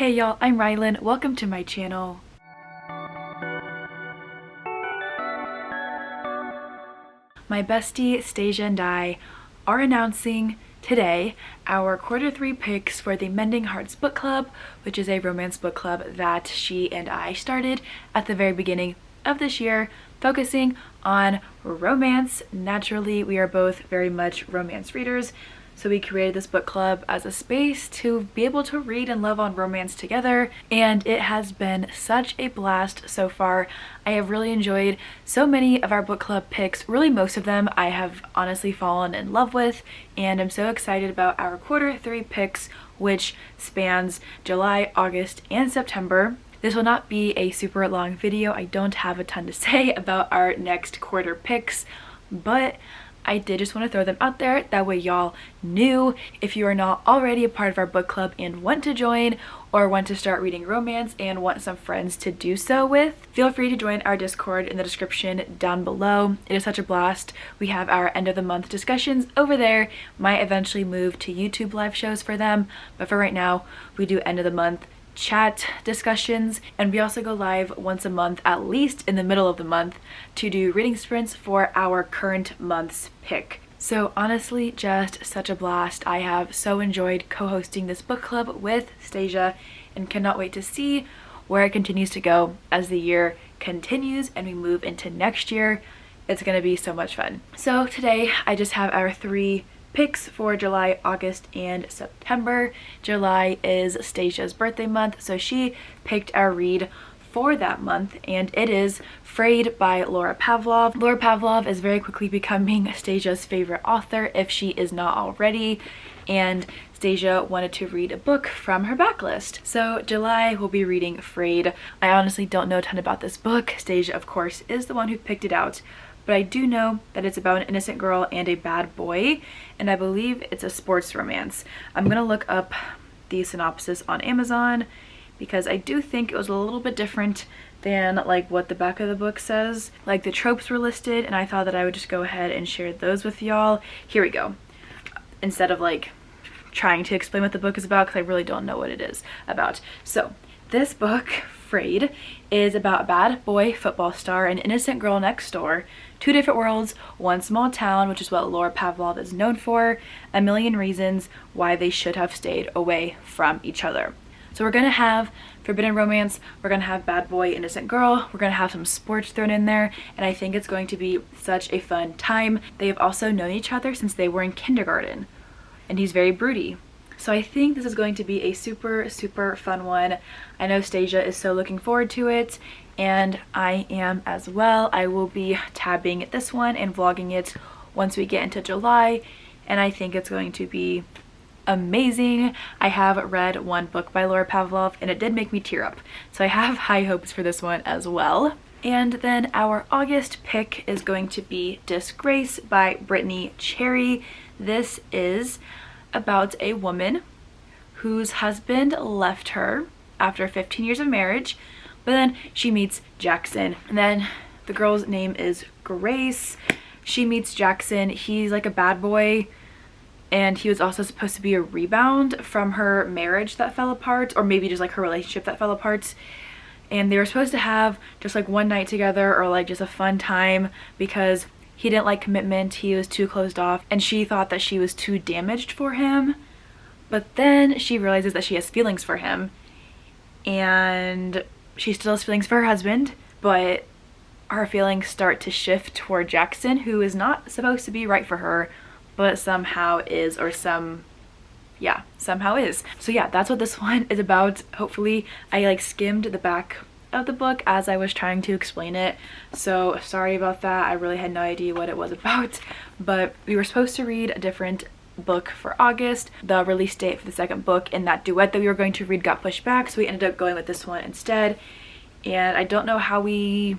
Hey y'all, I'm Rylan. Welcome to my channel. My bestie Stasia and I are announcing today our Q3 picks for the Mending Hearts book club, which is a romance book club that she and I started at the very beginning of this year, focusing on romance. Naturally, we are both very much romance readers, so we created this book club as a space to be able to read and love on romance together, and it has been such a blast so far. I have really enjoyed so many of our book club picks. Really, most of them I have honestly fallen in love with, and I'm so excited about our Q3 picks, which spans July, August, and September. This will not be a super long video. I don't have a ton to say about our next quarter picks, but I did just want to throw them out there. That way y'all knew. If you are not already a part of our book club and want to join, or want to start reading romance and want some friends to do so with, feel free to join our Discord in the description down below. It is such a blast. We have our end of the month discussions over there. Might eventually move to YouTube live shows for them, but for right now we do end of the month chat discussions, and we also go live once a month, at least in the middle of the month, to do reading sprints for our current month's pick. So honestly, just such a blast. I have so enjoyed co-hosting this book club with Stasia and cannot wait to see where it continues to go as the year continues and we move into next year. It's gonna be so much fun. So today I just have our 3 picks for July, August, and September. July is Stasia's birthday month, so she picked our read for that month, and it is Frayed by Laura Pavlov. Laura Pavlov is very quickly becoming Stasia's favorite author, if she is not already, and Stasia wanted to read a book from her backlist. So July we'll be reading Frayed. I honestly don't know a ton about this book. Stasia, of course, is the one who picked it out, but I do know that it's about an innocent girl and a bad boy, and I believe it's a sports romance. I'm gonna look up the synopsis on Amazon because I do think it was a little bit different than like what the back of the book says. Like the tropes were listed, and I thought that I would just go ahead and share those with y'all. Here we go. Instead of like trying to explain what the book is about, because I really don't know what it is about. So this book, Frayed, is about a bad boy football star and innocent girl next door. 2 different worlds, one small town, which is what Laura Pavlov is known for. A million reasons why they should have stayed away from each other. So we're gonna have forbidden romance, we're gonna have bad boy, innocent girl, we're gonna have some sports thrown in there, and I think it's going to be such a fun time. They have also known each other since they were in kindergarten, and he's very broody. So I think this is going to be a super, super fun one. I know Stasia is so looking forward to it, and I am as well. I will be tabbing this one and vlogging it once we get into July, and I think it's going to be amazing. I have read one book by Laura Pavlov and it did make me tear up, so I have high hopes for this one as well. And then our August pick is going to be Disgrace by Brittany Cherry. This is about a woman whose husband left her after 15 years of marriage, but then she meets Jackson, and then the girl's name is Grace. She meets Jackson. He's like a bad boy, and he was also supposed to be a rebound from her marriage that fell apart, or maybe just like her relationship that fell apart, and they were supposed to have just like one night together, or like just a fun time, because he didn't like commitment, he was too closed off, and she thought that she was too damaged for him. But then she realizes that she has feelings for him, and she still has feelings for her husband, but her feelings start to shift toward Jackson, who is not supposed to be right for her, but somehow is, or somehow is. So yeah, that's what this one is about. Hopefully I like skimmed the back of the book as I was trying to explain it, so sorry about that. I really had no idea what it was about, but we were supposed to read a different book for August. The release date for the second book in that duet that we were going to read got pushed back, so we ended up going with this one instead, and I don't know how we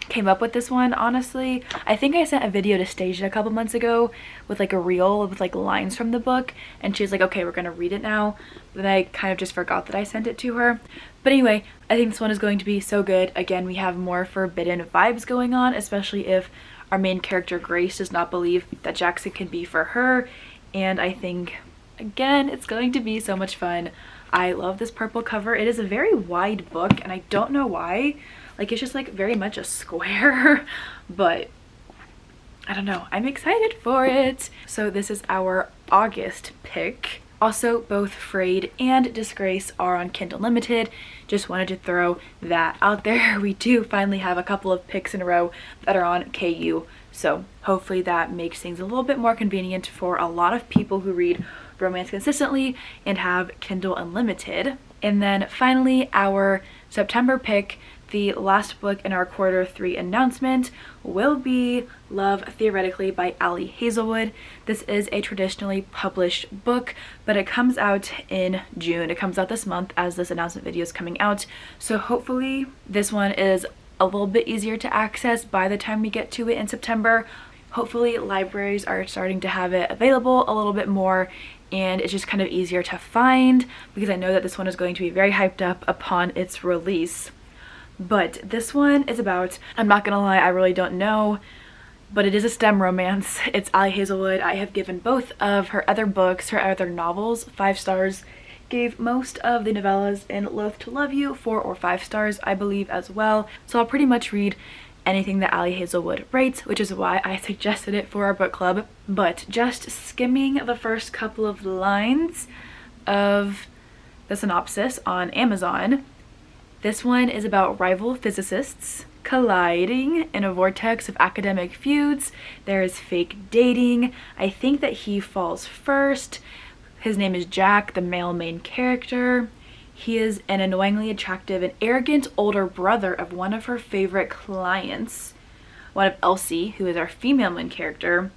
came up with this one, honestly. I think I sent a video to Stasia a couple months ago with like a reel with like lines from the book, and she was like, okay, we're gonna read it now, but I kind of just forgot that I sent it to her. But anyway, I think this one is going to be so good. Again, we have more forbidden vibes going on, especially if our main character Grace does not believe that Jackson can be for her, and I think again it's going to be so much fun. I love this purple cover. It is a very wide book and I don't know why. Like, it's just like very much a square, but I don't know. I'm excited for it. So this is our August pick. Also, both Frayed and Disgrace are on Kindle Unlimited. Just wanted to throw that out there. We do finally have a couple of picks in a row that are on KU. So hopefully that makes things a little bit more convenient for a lot of people who read romance consistently and have Kindle Unlimited. And then finally, our September pick, the last book in our Q3 announcement, will be Love Theoretically by Ali Hazelwood. This is a traditionally published book, but it comes out in June. It comes out this month as this announcement video is coming out. So hopefully this one is a little bit easier to access by the time we get to it in September. Hopefully libraries are starting to have it available a little bit more, and it's just kind of easier to find because I know that this one is going to be very hyped up upon its release. But this one is about, I'm not gonna lie, I really don't know, but it is a STEM romance. It's Ali Hazelwood. I have given both of her other books, her other novels, 5 stars. Gave most of the novellas in Loath to Love You 4 or 5 stars, I believe, as well. So I'll pretty much read anything that Ali Hazelwood writes, which is why I suggested it for our book club. But just skimming the first couple of lines of the synopsis on Amazon, this one is about rival physicists colliding in a vortex of academic feuds. There is fake dating. I think that he falls first. His name is Jack, the male main character. He is an annoyingly attractive and arrogant older brother of one of her favorite clients, one of Elsie, who is our female main character.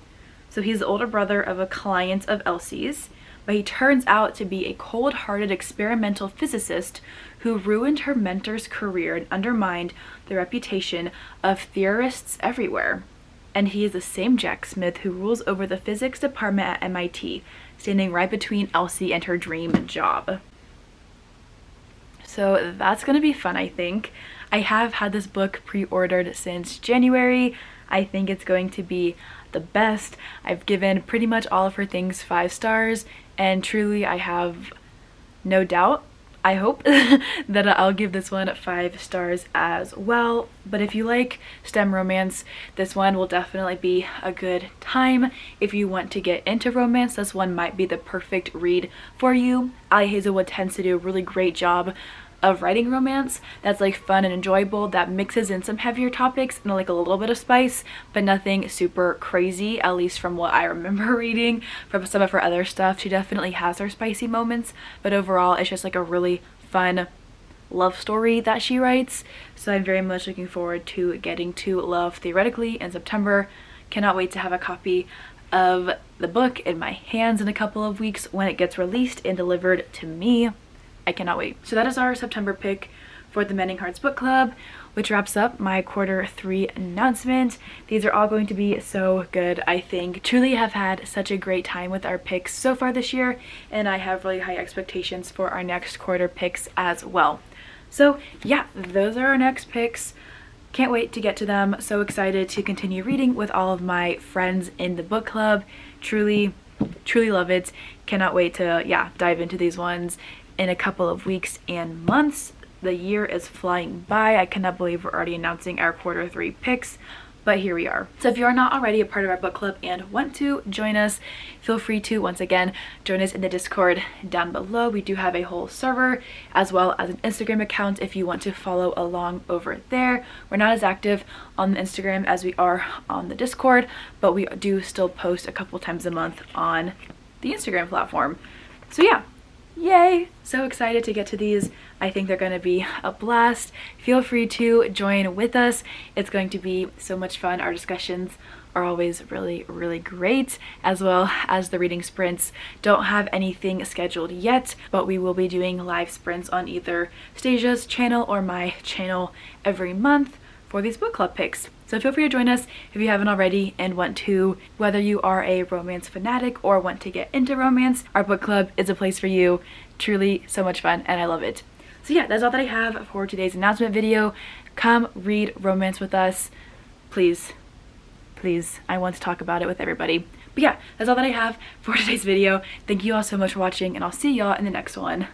So he's the older brother of a client of Elsie's, but he turns out to be a cold-hearted experimental physicist who ruined her mentor's career and undermined the reputation of theorists everywhere. And he is the same Jack Smith who rules over the physics department at MIT, standing right between Elsie and her dream job. So that's gonna be fun, I think. I have had this book pre-ordered since January. I think it's going to be the best. I've given pretty much all of her things 5 stars, and truly I have no doubt, I hope, that I'll give this one 5 stars as well. But if you like STEM romance, this one will definitely be a good time. If you want to get into romance, this one might be the perfect read for you. Ali Hazelwood tends to do a really great job of writing romance that's like fun and enjoyable, that mixes in some heavier topics and like a little bit of spice, but nothing super crazy, at least from what I remember reading from some of her other stuff. She definitely has her spicy moments, but overall it's just like a really fun love story that she writes. So I'm very much looking forward to getting to Love Theoretically in September. Cannot wait to have a copy of the book in my hands in a couple of weeks when it gets released and delivered to me. I cannot wait. So that is our September pick for the Mending Hearts Book Club, which wraps up my Q3 announcement. These are all going to be so good, I think. Truly have had such a great time with our picks so far this year, and I have really high expectations for our next quarter picks as well. So yeah, those are our next picks. Can't wait to get to them. So excited to continue reading with all of my friends in the book club. Truly love it. Cannot wait to dive into these ones in a couple of weeks and months. The year is flying by. I cannot believe we're already announcing our Q3 picks, but here we are. So if you are not already a part of our book club and want to join us, feel free to once again join us in the Discord down below. We do have a whole server as well as an Instagram account if you want to follow along over there. We're not as active on the Instagram as we are on the Discord, but we do still post a couple times a month on the Instagram platform. So yeah, yay! So excited to get to these. I think they're going to be a blast. Feel free to join with us. It's going to be so much fun. Our discussions are always really great, as well as the reading sprints. Don't have anything scheduled yet, but we will be doing live sprints on either Stasia's channel or my channel every month for these book club picks. So feel free to join us if you haven't already and want to. Whether you are a romance fanatic or want to get into romance, our book club is a place for you. Truly so much fun and I love it. So yeah, that's all that I have for today's announcement video. Come read romance with us. Please, I want to talk about it with everybody. But yeah, that's all that I have for today's video. Thank you all so much for watching, and I'll see y'all in the next one.